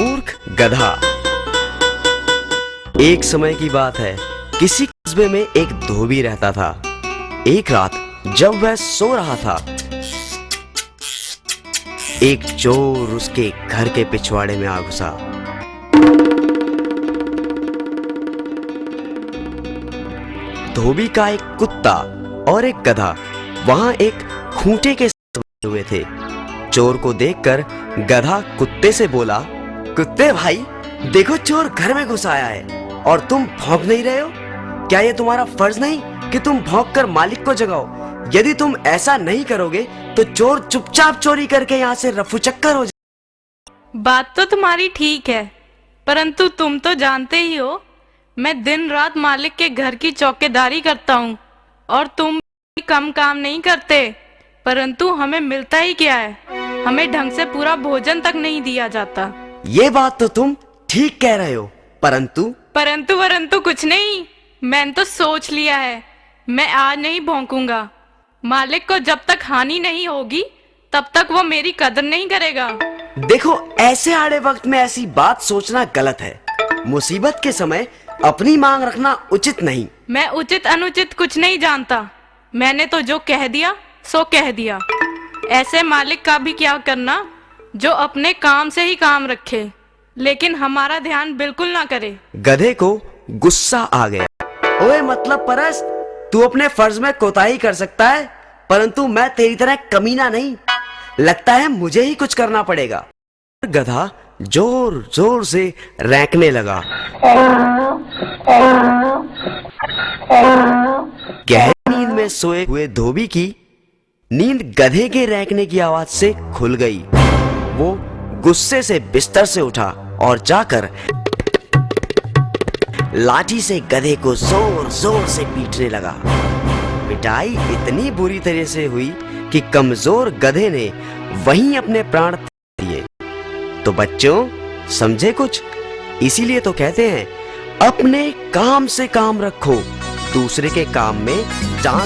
मूर्ख गधा। एक समय की बात है, किसी कस्बे में एक धोबी रहता था। एक रात जब वह सो रहा था, एक चोर उसके घर के पिछवाड़े में आ घुसा। धोबी का एक कुत्ता और एक गधा वहां एक खूंटे के साथ बंधे हुए थे। चोर को देखकर गधा कुत्ते से बोला, कुत्ते भाई, देखो चोर घर में घुस आया है और तुम भौंक नहीं रहे हो। क्या ये तुम्हारा फर्ज नहीं कि तुम भौंक कर मालिक को जगाओ? यदि तुम ऐसा नहीं करोगे तो चोर चुपचाप चोरी करके यहाँ से रफूचक्कर हो जाए। बात तो तुम्हारी ठीक है, परंतु तुम तो जानते ही हो मैं दिन रात मालिक के घर की चौकीदारी करता हूँ और तुम भी कम काम नहीं करते, परंतु हमें मिलता ही क्या है? हमें ढंग से पूरा भोजन तक नहीं दिया जाता। ये बात तो तुम ठीक कह रहे हो, परंतु कुछ नहीं। मैंने तो सोच लिया है, मैं आज नहीं भौंकूंगा। मालिक को जब तक हानि नहीं होगी तब तक वो मेरी कदर नहीं करेगा। देखो, ऐसे आड़े वक्त में ऐसी बात सोचना गलत है। मुसीबत के समय अपनी मांग रखना उचित नहीं। मैं उचित अनुचित कुछ नहीं जानता। मैंने तो जो कह दिया सो कह दिया। ऐसे मालिक का भी क्या करना जो अपने काम से ही काम रखे लेकिन हमारा ध्यान बिल्कुल ना करे। गधे को गुस्सा आ गया। ओए मतलब परस, तू अपने फर्ज में कोताही कर सकता है, परंतु मैं तेरी तरह कमीना नहीं। लगता है मुझे ही कुछ करना पड़ेगा। गधा जोर जोर से रैंकने लगा। गहरी नींद में सोए हुए धोबी की नींद गधे के रैंकने की आवाज से खुल गई। वो गुस्से से बिस्तर से उठा और जाकर लाठी से गधे को जोर जोर से पीटने लगा। पिटाई इतनी बुरी तरह से हुई कि कमजोर गधे ने वहीं अपने प्राण दिए। तो बच्चों, समझे कुछ? इसीलिए तो कहते हैं, अपने काम से काम रखो, दूसरे के काम में जान